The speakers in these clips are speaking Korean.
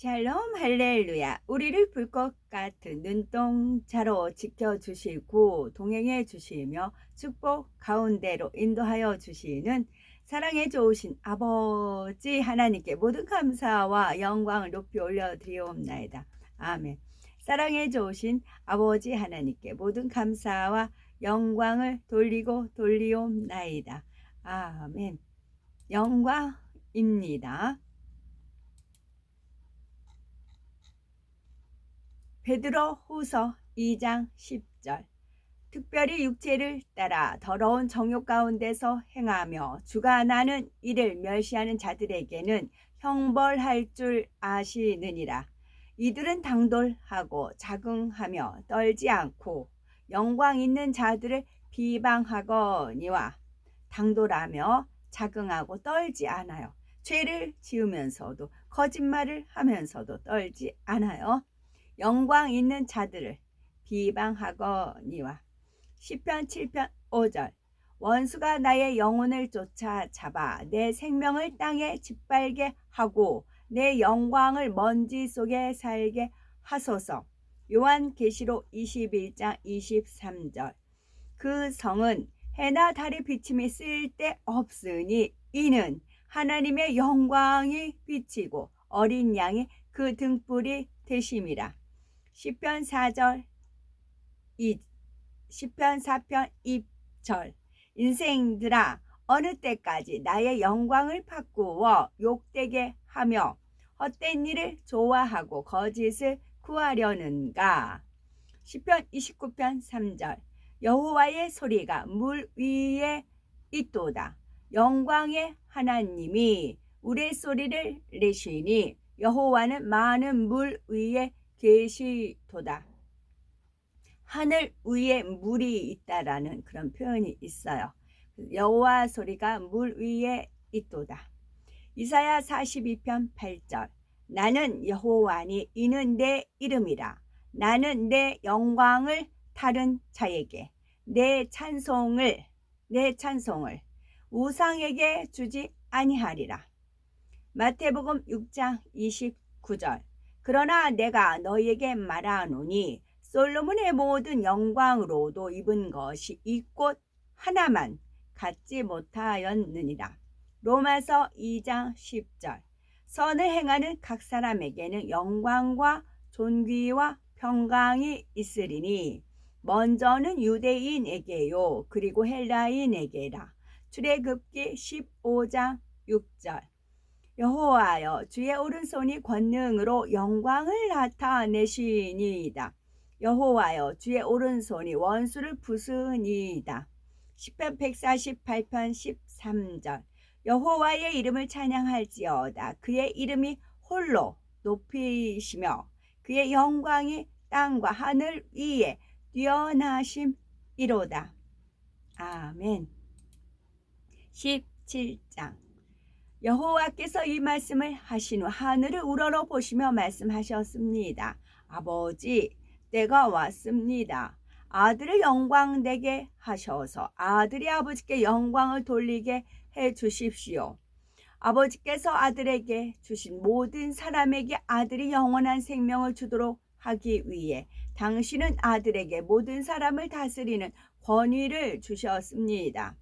샬롬 할렐루야. 우리를 불꽃 같은 눈동자로 지켜주시고 동행해 주시며 축복 가운데로 인도하여 주시는 사랑해 좋으신 아버지 하나님께 모든 감사와 영광을 높이 올려드리옵나이다. 아멘. 사랑해 좋으신 아버지 하나님께 모든 감사와 영광을 돌리고 돌리옵나이다. 아멘. 영광입니다. 베드로 후서 2장 10절. 특별히 육체를 따라 더러운 정욕 가운데서 행하며 주관하는 이를 멸시하는 자들에게는 형벌할 줄 아시느니라. 이들은 당돌하고 자긍하며 떨지 않고 영광 있는 자들을 비방하거니와 당돌하며 자긍하고 떨지 않아요. 죄를 지으면서도 거짓말을 하면서도 떨지 않아요. 영광 있는 자들을 비방하거니와. 시편 7편 5절. 원수가 나의 영혼을 쫓아 잡아 내 생명을 땅에 짓밟게 하고 내 영광을 먼지 속에 살게 하소서. 요한계시록 21장 23절. 그 성은 해나 달의 비침이 쓸데없으니 이는 하나님의 영광이 비치고 어린 양이 그 등불이 되심이라. 시편 4편 2절. 인생들아, 어느 때까지 나의 영광을 바꾸어 욕되게 하며 헛된 일을 좋아하고 거짓을 구하려는가. 시편 29편 3절. 여호와의 소리가 물 위에 있도다. 영광의 하나님이 우레소리를 내시니 여호와는 많은 물 위에 계시도다. 하늘 위에 물이 있다라는 그런 표현이 있어요. 여호와 소리가 물 위에 있도다. 이사야 42편 8절. 나는 여호와니 이는 내 이름이라. 나는 내 영광을 다른 자에게 내 찬송을 우상에게 주지 아니하리라. 마태복음 6장 29절. 그러나 내가 너희에게 말하노니 솔로몬의 모든 영광으로도 입은 것이 이 꽃 하나만 갖지 못하였느니라. 로마서 2장 10절. 선을 행하는 각 사람에게는 영광과 존귀와 평강이 있으리니 먼저는 유대인에게요 그리고 헬라인에게라. 출애굽기 15장 6절. 여호와여, 주의 오른손이 권능으로 영광을 나타내시니이다. 여호와여, 주의 오른손이 원수를 부수니이다. 시편 148편 13절. 여호와의 이름을 찬양할지어다. 그의 이름이 홀로 높이시며 그의 영광이 땅과 하늘 위에 뛰어나심이로다. 아멘. 17장. 여호와께서 이 말씀을 하신 후 하늘을 우러러 보시며 말씀하셨습니다. 아버지, 때가 왔습니다. 아들을 영광되게 하셔서 아들이 아버지께 영광을 돌리게 해 주십시오. 아버지께서 아들에게 주신 모든 사람에게 아들이 영원한 생명을 주도록 하기 위해 당신은 아들에게 모든 사람을 다스리는 권위를 주셨습니다.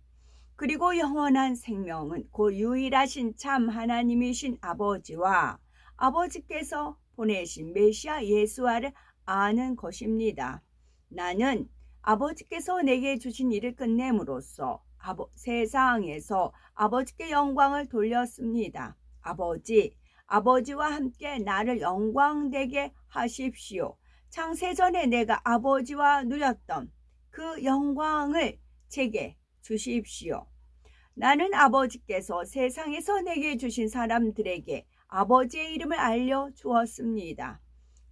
그리고 영원한 생명은 곧 유일하신 참 하나님이신 아버지와 아버지께서 보내신 메시아 예수와를 아는 것입니다. 나는 아버지께서 내게 주신 일을 끝냄으로써 세상에서 아버지께 영광을 돌렸습니다. 아버지와 함께 나를 영광되게 하십시오. 창세전에 내가 아버지와 누렸던 그 영광을 제게 주십시오. 나는 아버지께서 세상에서 내게 주신 사람들에게 아버지의 이름을 알려주었습니다.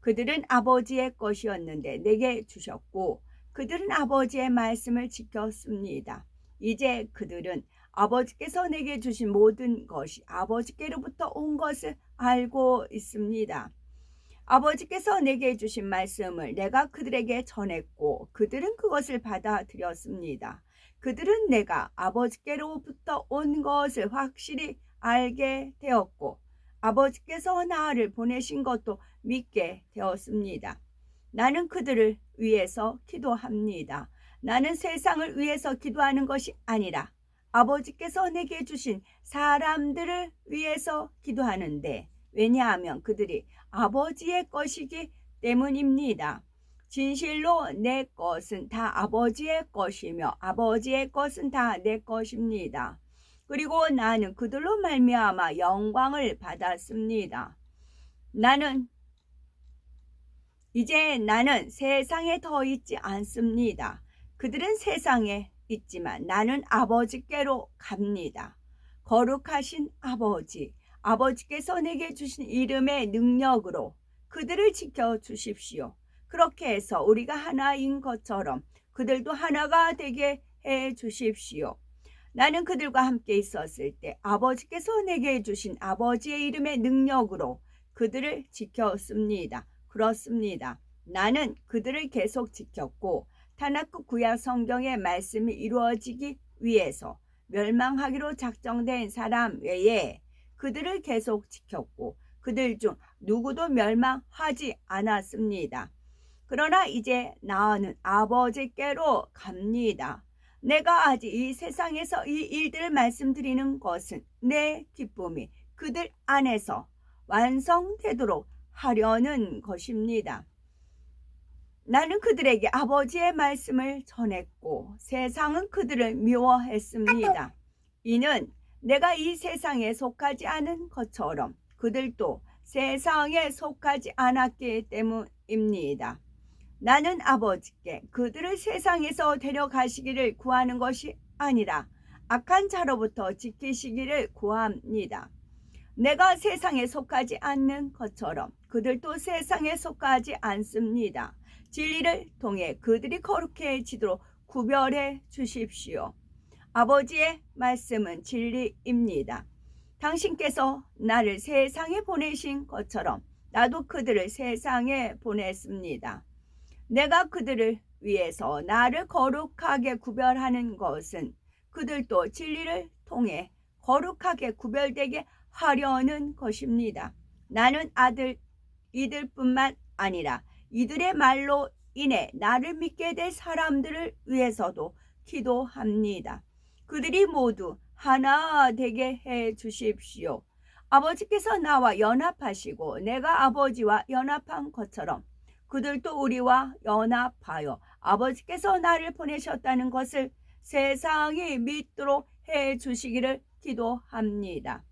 그들은 아버지의 것이었는데 내게 주셨고 그들은 아버지의 말씀을 지켰습니다. 이제 그들은 아버지께서 내게 주신 모든 것이 아버지께로부터 온 것을 알고 있습니다. 아버지께서 내게 주신 말씀을 내가 그들에게 전했고 그들은 그것을 받아들였습니다. 그들은 내가 아버지께로부터 온 것을 확실히 알게 되었고 아버지께서 나를 보내신 것도 믿게 되었습니다. 나는 그들을 위해서 기도합니다. 나는 세상을 위해서 기도하는 것이 아니라 아버지께서 내게 주신 사람들을 위해서 기도하는데, 왜냐하면 그들이 아버지의 것이기 때문입니다. 진실로 내 것은 다 아버지의 것이며 아버지의 것은 다 내 것입니다. 그리고 나는 그들로 말미암아 영광을 받았습니다. 이제 나는 세상에 더 있지 않습니다. 그들은 세상에 있지만 나는 아버지께로 갑니다. 거룩하신 아버지, 아버지께서 내게 주신 이름의 능력으로 그들을 지켜주십시오. 그렇게 해서 우리가 하나인 것처럼 그들도 하나가 되게 해 주십시오. 나는 그들과 함께 있었을 때 아버지께서 내게 주신 아버지의 이름의 능력으로 그들을 지켰습니다. 그렇습니다. 나는 그들을 계속 지켰고, 타나크 구약 성경의 말씀이 이루어지기 위해서 멸망하기로 작정된 사람 외에 그들을 계속 지켰고, 그들 중 누구도 멸망하지 않았습니다. 그러나 이제 나는 아버지께로 갑니다. 내가 아직 이 세상에서 이 일들을 말씀드리는 것은 내 기쁨이 그들 안에서 완성되도록 하려는 것입니다. 나는 그들에게 아버지의 말씀을 전했고 세상은 그들을 미워했습니다. 이는 내가 이 세상에 속하지 않은 것처럼 그들도 세상에 속하지 않았기 때문입니다. 나는 아버지께 그들을 세상에서 데려가시기를 구하는 것이 아니라 악한 자로부터 지키시기를 구합니다. 내가 세상에 속하지 않는 것처럼 그들도 세상에 속하지 않습니다. 진리를 통해 그들이 거룩해지도록 구별해 주십시오. 아버지의 말씀은 진리입니다. 당신께서 나를 세상에 보내신 것처럼 나도 그들을 세상에 보냈습니다. 내가 그들을 위해서 나를 거룩하게 구별하는 것은 그들도 진리를 통해 거룩하게 구별되게 하려는 것입니다. 나는 이들뿐만 아니라 이들의 말로 인해 나를 믿게 될 사람들을 위해서도 기도합니다. 그들이 모두 하나 되게 해 주십시오. 아버지께서 나와 연합하시고 내가 아버지와 연합한 것처럼 그들도 우리와 연합하여 아버지께서 나를 보내셨다는 것을 세상이 믿도록 해 주시기를 기도합니다.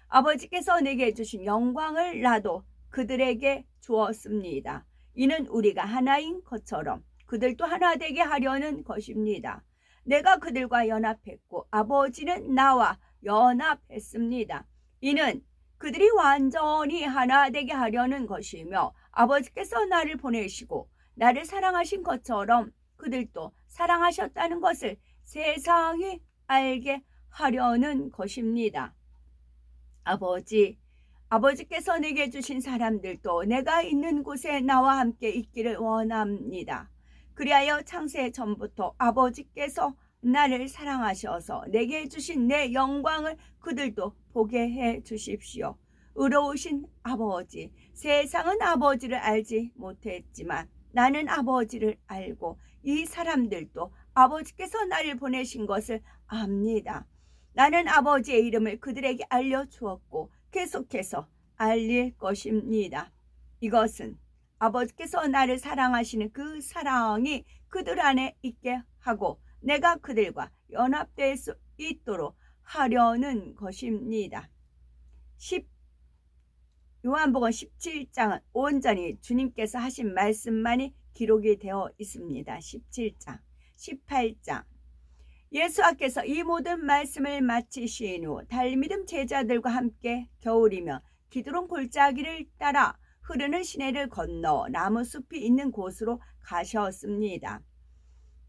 아버지께서 내게 주신 영광을 나도 그들에게 주었습니다. 이는 우리가 하나인 것처럼 그들도 하나 되게 하려는 것입니다. 내가 그들과 연합했고 아버지는 나와 연합했습니다. 이는 그들이 완전히 하나 되게 하려는 것이며 아버지께서 나를 보내시고 나를 사랑하신 것처럼 그들도 사랑하셨다는 것을 세상이 알게 하려는 것입니다. 아버지께서 내게 주신 사람들도 내가 있는 곳에 나와 함께 있기를 원합니다. 그리하여 창세 전부터 아버지께서 나를 사랑하셔서 내게 주신 내 영광을 그들도 보게 해 주십시오. 의로우신 아버지, 세상은 아버지를 알지 못했지만 나는 아버지를 알고 이 사람들도 아버지께서 나를 보내신 것을 압니다. 나는 아버지의 이름을 그들에게 알려주었고 계속해서 알릴 것입니다. 이것은 아버지께서 나를 사랑하시는 그 사랑이 그들 안에 있게 하고 내가 그들과 연합될 수 있도록 하려는 것입니다. 요한복음 17장은 온전히 주님께서 하신 말씀만이 기록이 되어 있습니다. 17장, 18장. 예수께서 이 모든 말씀을 마치신 후 달미듬 제자들과 함께 겨울이며 기드론 골짜기를 따라 흐르는 시내를 건너 나무숲이 있는 곳으로 가셨습니다.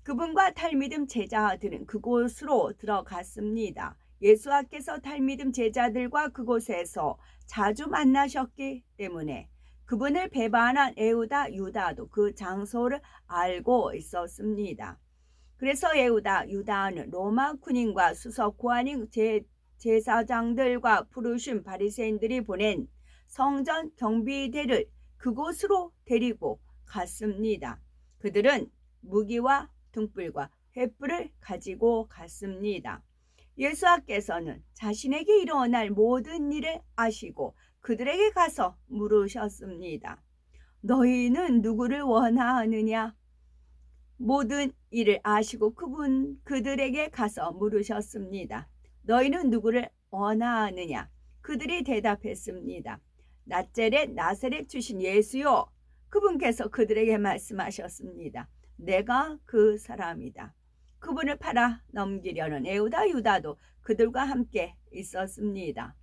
그분과 달미듬 제자들은 그곳으로 들어갔습니다. 예수께서 달미듬 제자들과 그곳에서 자주 만나셨기 때문에 그분을 배반한 유다도 그 장소를 알고 있었습니다. 그래서 유다는 로마 군인과 수석 고관인 제사장들과 부르신 바리새인들이 보낸 성전 경비대를 그곳으로 데리고 갔습니다. 그들은 무기와 등불과 횃불을 가지고 갔습니다. 예수께서는 자신에게 일어날 모든 일을 아시고 그들에게 가서 물으셨습니다. 너희는 누구를 원하느냐? 모든 일을 아시고 그들에게 가서 물으셨습니다. 너희는 누구를 원하느냐? 그들이 대답했습니다. 나사렛 주신 예수요. 그분께서 그들에게 말씀하셨습니다. 내가 그 사람이다. 그분을 팔아 넘기려는 에우다 유다도 그들과 함께 있었습니다.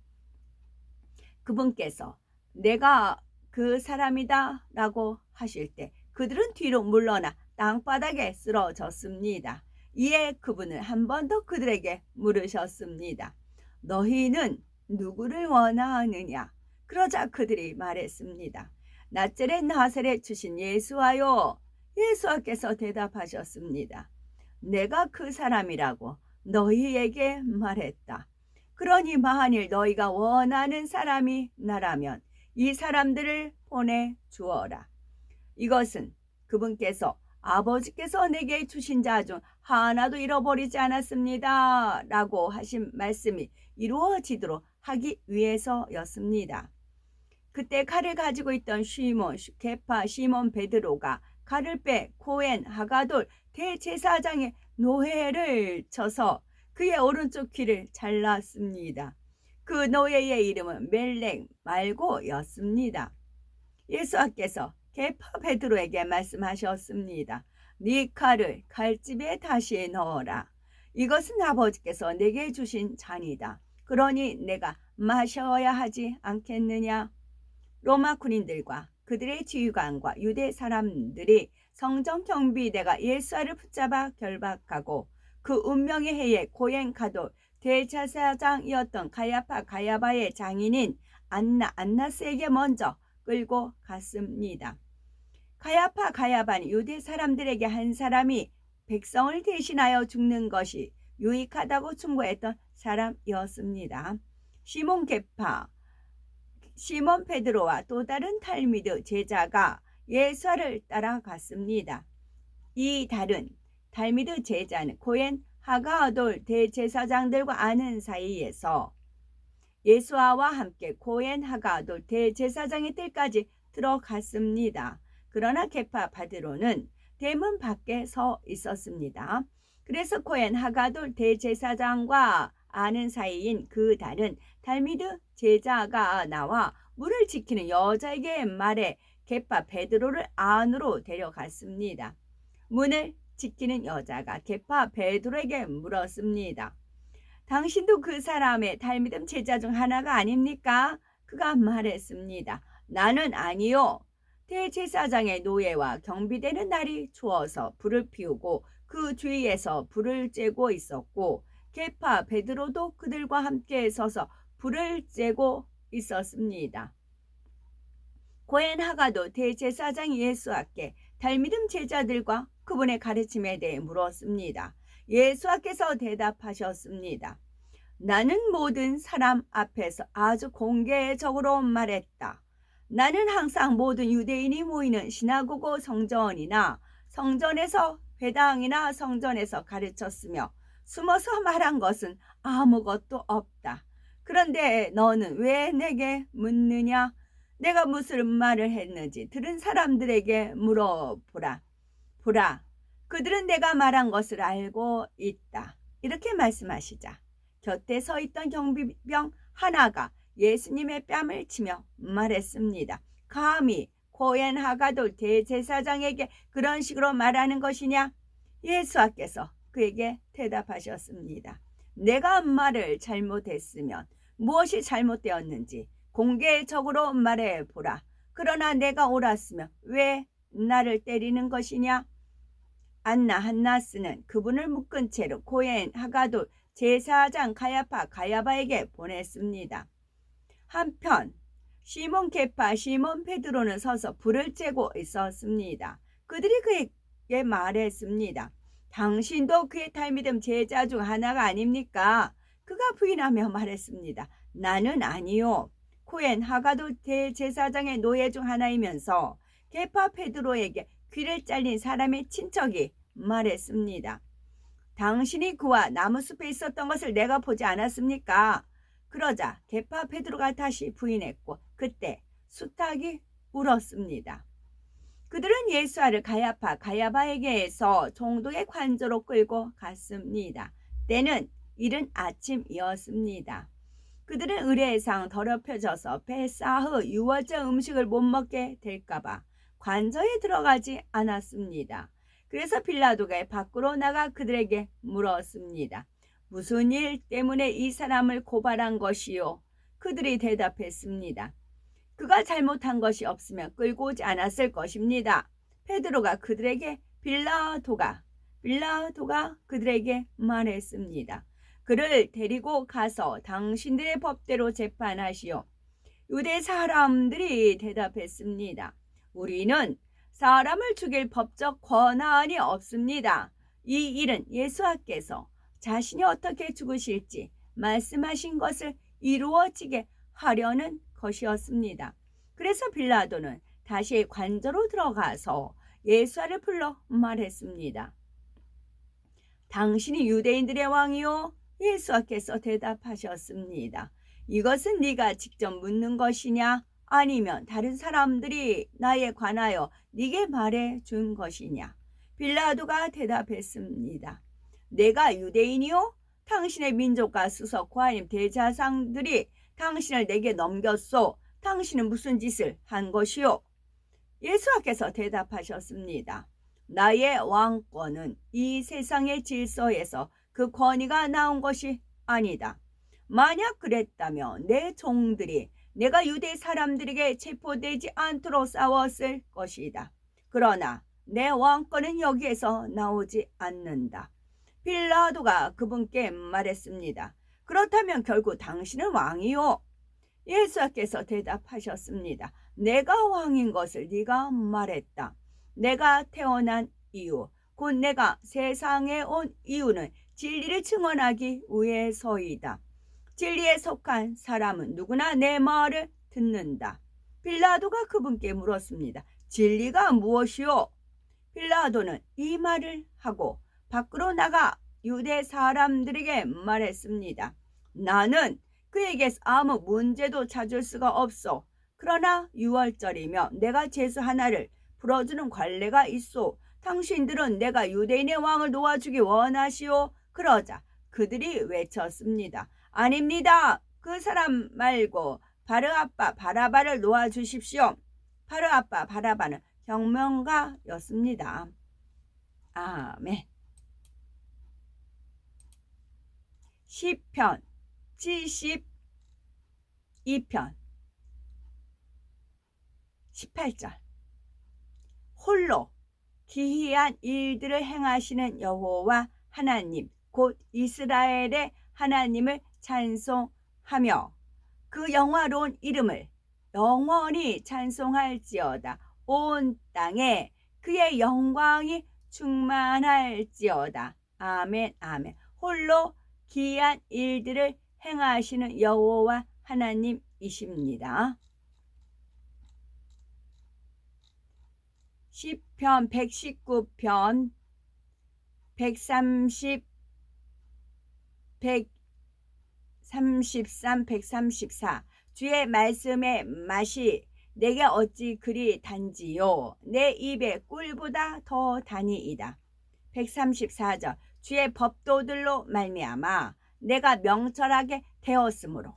그분께서 내가 그 사람이다 라고 하실 때 그들은 뒤로 물러나 땅바닥에 쓰러졌습니다. 이에 그분은 한 번 더 그들에게 물으셨습니다. 너희는 누구를 원하느냐? 그러자 그들이 말했습니다. 나사렛 주신 예수와요. 예수께서 대답하셨습니다. 내가 그 사람이라고 너희에게 말했다. 그러니 만일 너희가 원하는 사람이 나라면 이 사람들을 보내주어라. 이것은 그분께서 아버지께서 내게 주신 자 중 하나도 잃어버리지 않았습니다. 라고 하신 말씀이 이루어지도록 하기 위해서였습니다. 그때 칼을 가지고 있던 시몬, 게파, 시몬 베드로가 칼을 빼 코엔 하가돌 대제사장의 노예를 쳐서 그의 오른쪽 귀를 잘랐습니다. 그 노예의 이름은 멜렉 말고였습니다. 예수께서 게파 베드로에게 말씀하셨습니다. 네 칼을 칼집에 다시 넣어라. 이것은 아버지께서 내게 주신 잔이다. 그러니 내가 마셔야 하지 않겠느냐? 로마 군인들과 그들의 지휘관과 유대 사람들이 성전 경비대가 예수를 붙잡아 결박하고 그 운명의 해에 고행 가돌 대제사장이었던 가야바의 장인인 안나스에게 먼저 끌고 갔습니다. 가야바는 유대 사람들에게 한 사람이 백성을 대신하여 죽는 것이 유익하다고 충고했던 사람이었습니다. 시몬 게파, 시몬 베드로와 또 다른 탈미드 제자가 예수를 따라갔습니다. 이 다른 탈미드 제자는 코엔 하가돌 대제사장들과 아는 사이에서 예수와 함께 코엔 하가돌 대제사장의 뜰까지 들어갔습니다. 그러나 게파 베드로는 대문 밖에 서 있었습니다. 그래서 코엔 하가돌 대제사장과 아는 사이인 그 다른 탈미드 제자가 나와 문을 지키는 여자에게 말해 게파 베드로를 안으로 데려갔습니다. 문을 지키는 여자가 게파 베드로에게 물었습니다. 당신도 그 사람의 탈미드 제자 중 하나가 아닙니까? 그가 말했습니다. 나는 아니요. 대제사장의 노예와 경비대는 날이 추워서 불을 피우고 그 주위에서 불을 쬐고 있었고 게파 베드로도 그들과 함께 서서 불을 쬐고 있었습니다. 고엔 하가도 대제사장 예수께 탈미드 제자들과 그분의 가르침에 대해 물었습니다. 예수께서 대답하셨습니다. 나는 모든 사람 앞에서 아주 공개적으로 말했다. 나는 항상 모든 유대인이 모이는 시나고고 성전이나 성전에서 회당이나 성전에서 가르쳤으며 숨어서 말한 것은 아무것도 없다. 그런데 너는 왜 내게 묻느냐? 내가 무슨 말을 했는지 들은 사람들에게 물어보라. 보라, 그들은 내가 말한 것을 알고 있다. 이렇게 말씀하시자 곁에 서 있던 경비병 하나가 예수님의 뺨을 치며 말했습니다. 감히 코엔 하가돌 대제사장에게 그런 식으로 말하는 것이냐? 예수께서 그에게 대답하셨습니다. 내가 말을 잘못했으면 무엇이 잘못되었는지 공개적으로 말해보라. 그러나 내가 옳았으면 왜 나를 때리는 것이냐? 안나스는 그분을 묶은 채로 코엔 하가돌 제사장 가야바에게 보냈습니다. 한편 시몬 게파, 시몬 베드로는 서서 불을 쬐고 있었습니다. 그들이 그에게 말했습니다. 당신도 그의 탈미드 제자 중 하나가 아닙니까? 그가 부인하며 말했습니다. 나는 아니요. 코엔 하가도 대제사장의 노예 중 하나이면서 게파 베드로에게 귀를 잘린 사람의 친척이 말했습니다. 당신이 그와 나무숲에 있었던 것을 내가 보지 않았습니까? 그러자 게파 베드로가 다시 부인했고 그때 수탉이 울었습니다. 그들은 예수와를 가야바에게서 종독의 관저로 끌고 갔습니다. 때는 이른 아침이었습니다. 그들은 의례상 더럽혀져서 베사흐 유월절 음식을 못 먹게 될까봐 관저에 들어가지 않았습니다. 그래서 빌라도가 밖으로 나가 그들에게 물었습니다. 무슨 일 때문에 이 사람을 고발한 것이요? 그들이 대답했습니다. 그가 잘못한 것이 없으면 끌고 오지 않았을 것입니다. 베드로가 그들에게 빌라도가 그들에게 말했습니다. 그를 데리고 가서 당신들의 법대로 재판하시오. 유대 사람들이 대답했습니다. 우리는 사람을 죽일 법적 권한이 없습니다. 이 일은 예수께서 자신이 어떻게 죽으실지 말씀하신 것을 이루어지게 하려는 것이었습니다. 그래서 빌라도는 다시 관저로 들어가서 예수를 불러 말했습니다. 당신이 유대인들의 왕이요? 예수께서 대답하셨습니다. 이것은 네가 직접 묻는 것이냐? 아니면 다른 사람들이 나에 관하여 네게 말해 준 것이냐? 빌라도가 대답했습니다. 내가 유대인이요? 당신의 민족과 수석 과임 대제사장들이 당신을 내게 넘겼소. 당신은 무슨 짓을 한 것이요? 예수께서 대답하셨습니다. 나의 왕권은 이 세상의 질서에서 그 권위가 나온 것이 아니다. 만약 그랬다면 내 종들이 내가 유대 사람들에게 체포되지 않도록 싸웠을 것이다. 그러나 내 왕권은 여기에서 나오지 않는다. 빌라도가 그분께 말했습니다. 그렇다면 결국 당신은 왕이요? 예수께서 대답하셨습니다. 내가 왕인 것을 네가 말했다. 내가 태어난 이유, 곧 내가 세상에 온 이유는 진리를 증언하기 위해서이다. 진리에 속한 사람은 누구나 내 말을 듣는다. 빌라도가 그분께 물었습니다. 진리가 무엇이요? 빌라도는 이 말을 하고 밖으로 나가 유대 사람들에게 말했습니다. 나는 그에게서 아무 문제도 찾을 수가 없어. 그러나 6월절이며 내가 제수 하나를 풀어주는 관례가 있소. 당신들은 내가 유대인의 왕을 놓아주기 원하시오. 그러자 그들이 외쳤습니다. 아닙니다. 그 사람 말고 바르아빠 바라바를 놓아주십시오. 바르아빠 바라바는 혁명가였습니다. 아멘. 시편 72편 18절 홀로 기이한 일들을 행하시는 여호와 하나님 곧 이스라엘의 하나님을 찬송하며 그 영화로운 이름을 영원히 찬송할지어다. 온 땅에 그의 영광이 충만할지어다. 아멘 아멘. 홀로 기이한 일들을 행하시는 여호와 하나님이십니다. 시편 119편 130 133 134 주의 말씀의 맛이 내게 어찌 그리 단지요 내 입에 꿀보다 더 다니이다. 134절 주의 법도들로 말미암아 내가 명철하게 되었으므로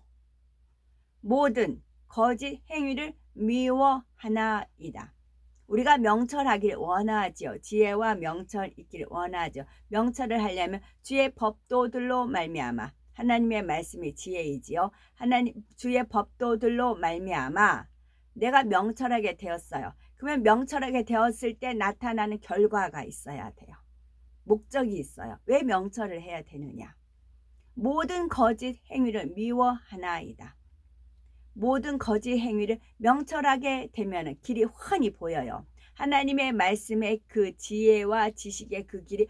모든 거짓 행위를 미워하나이다. 우리가 명철하길 원하지요. 지혜와 명철 있기를 원하죠. 명철을 하려면 주의 법도들로 말미암아 하나님의 말씀이 지혜이지요. 주의 법도들로 말미암아 내가 명철하게 되었어요. 그러면 명철하게 되었을 때 나타나는 결과가 있어야 돼요. 목적이 있어요. 왜 명철을 해야 되느냐? 모든 거짓 행위를 미워하나이다. 모든 거짓 행위를 명철하게 되면 길이 훤히 보여요. 하나님의 말씀의 그 지혜와 지식의 그 길이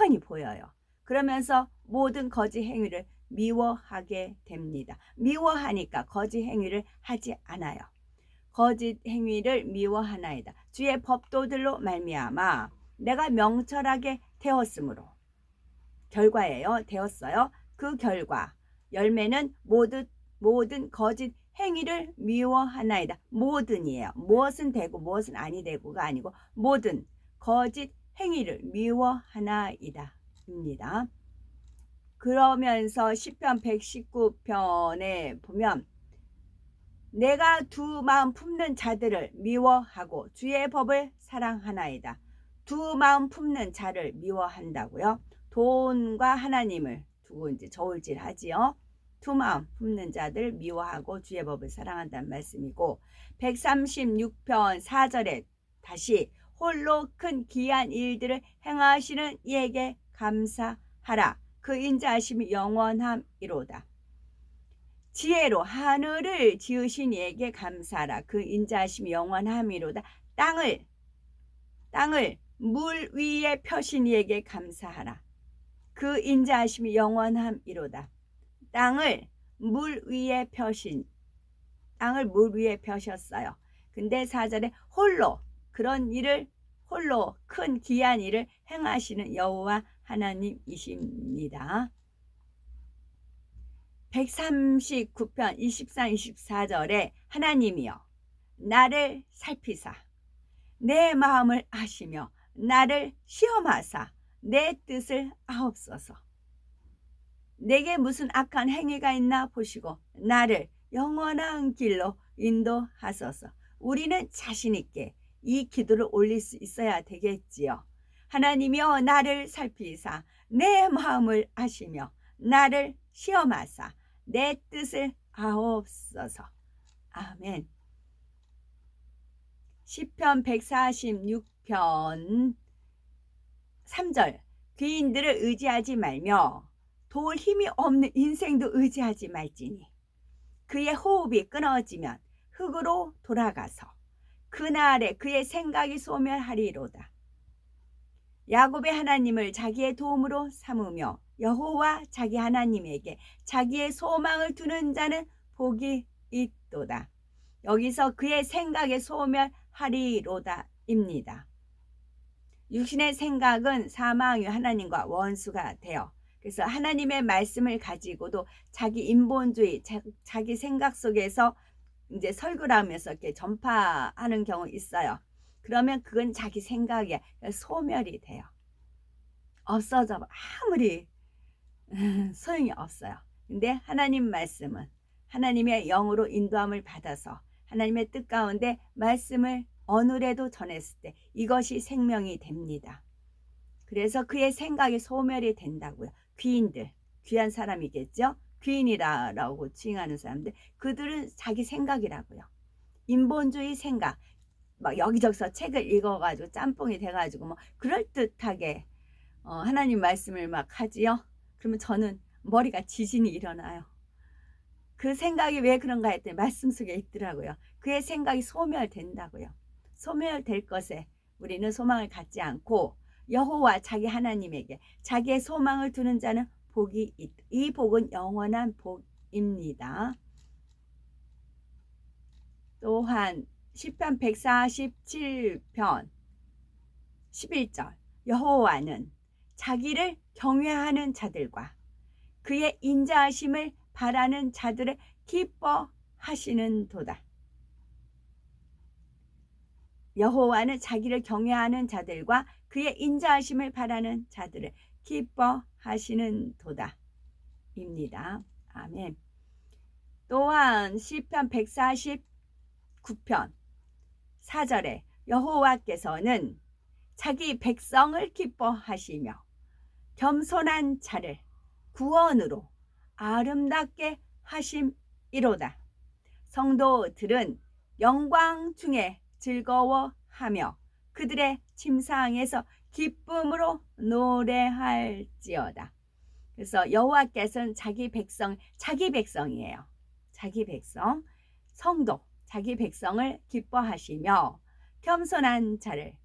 훤히 보여요. 그러면서 모든 거짓 행위를 미워하게 됩니다. 미워하니까 거짓 행위를 하지 않아요. 거짓 행위를 미워하나이다. 주의 법도들로 말미암아 내가 명철하게 되었으므로. 결과예요. 되었어요. 그 결과 열매는 모든 거짓 행위를 미워하나이다. 모든이에요. 무엇은 되고 무엇은 아니 되고가 아니고 모든 거짓 행위를 미워하나이다 입니다. 그러면서 시편 119편에 보면 내가 두 마음 품는 자들을 미워하고 주의 법을 사랑하나이다. 두 마음 품는 자를 미워한다고요. 돈과 하나님을 두고 이제 저울질하지요. 두 마음 품는 자들 미워하고 주의 법을 사랑한다는 말씀이고 136편 4절에 다시 홀로 큰 기이한 일들을 행하시는 이에게 감사하라. 그 인자하심이 영원함이로다. 지혜로 하늘을 지으신 이에게 감사하라. 그 인자하심이 영원함이로다. 땅을 물 위에 펴신 이에게 감사하라. 그 인자하심이 영원함이로다. 땅을 물 위에 펴셨어요. 근데 4절에 홀로 그런 일을 홀로 큰 기이한 일을 행하시는 여호와 하나님이십니다. 139편 23, 24절에 하나님이여 나를 살피사 내 마음을 아시며 나를 시험하사 내 뜻을 아옵소서. 내게 무슨 악한 행위가 있나 보시고 나를 영원한 길로 인도하소서. 우리는 자신 있게 이 기도를 올릴 수 있어야 되겠지요. 하나님이여 나를 살피사 내 마음을 아시며 나를 시험하사 내 뜻을 아옵소서. 아멘. 시편 146편 3절 귀인들을 의지하지 말며 도울 힘이 없는 인생도 의지하지 말지니 그의 호흡이 끊어지면 흙으로 돌아가서 그날에 그의 생각이 소멸하리로다. 야곱의 하나님을 자기의 도움으로 삼으며 여호와 자기 하나님에게 자기의 소망을 두는 자는 복이 있도다. 여기서 그의 생각의 소멸하리로다입니다. 육신의 생각은 사망의 하나님과 원수가 되어 그래서 하나님의 말씀을 가지고도 자기 인본주의, 자기 생각 속에서 이제 설교를 하면서 이렇게 전파하는 경우 있어요. 그러면 그건 자기 생각에 소멸이 돼요. 없어져 아무리 소용이 없어요. 근데 하나님 말씀은 하나님의 영으로 인도함을 받아서 하나님의 뜻 가운데 말씀을 어느래도 전했을 때 이것이 생명이 됩니다. 그래서 그의 생각이 소멸이 된다고요. 귀인들, 귀한 사람이겠죠. 귀인이라고 칭하는 사람들, 그들은 자기 생각이라고요. 인본주의 생각, 막 여기저기서 책을 읽어가지고 짬뽕이 돼가지고 뭐 그럴듯하게 하나님 말씀을 막 하지요. 그러면 저는 머리가 지진이 일어나요. 그 생각이 왜 그런가 했더니 말씀 속에 있더라고요. 그의 생각이 소멸된다고요. 소멸될 것에 우리는 소망을 갖지 않고 여호와 자기 하나님에게 자기의 소망을 두는 자는 복이 있다. 이 복은 영원한 복입니다. 또한 시편 147편 11절 여호와는 자기를 경외하는 자들과 그의 인자하심을 바라는 자들을 기뻐하시는 도다. 여호와는 자기를 경외하는 자들과 그의 인자하심을 바라는 자들을 기뻐하시는 도다 입니다. 아멘. 또한 시편 149편 4절에 여호와께서는 자기 백성을 기뻐하시며 겸손한 자를 구원으로 아름답게 하심이로다. 성도들은 영광 중에 즐거워하며 그들의 침상에서 기쁨으로 노래할지어다. 그래서 여호와께서는 자기 백성이에요. 자기 백성, 성도, 자기 백성을 기뻐하시며 겸손한 자를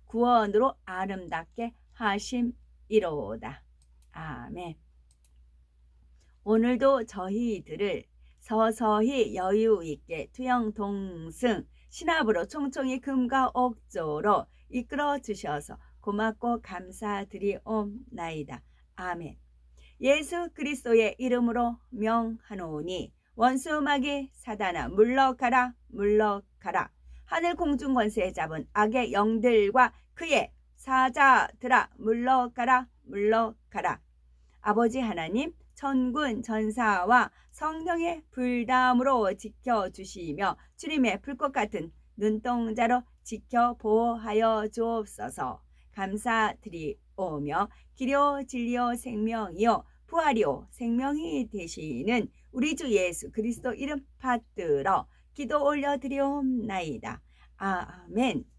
구원으로 아름답게 하심이로다. 아멘. 오늘도 저희들을 서서히 여유 있게 투영 동승 신압으로 총총히 금과 옥조로 이끌어 주셔서 고맙고 감사드리옵나이다. 아멘. 예수 그리스도의 이름으로 명하노니 원수마귀 사단아 물러가라 물러가라. 하늘 공중 권세에 잡은 악의 영들과 그의 사자들아 물러가라 물러가라. 아버지 하나님 천군 전사와 성령의 불담으로 지켜주시며 주님의 불꽃 같은 눈동자로 지켜 보호하여 주옵소서. 감사드리오며 길이요 진리요 생명이요 부활이요 생명이 되시는 우리 주 예수 그리스도 이름 받들어 기도 올려드리옵나이다. 아멘.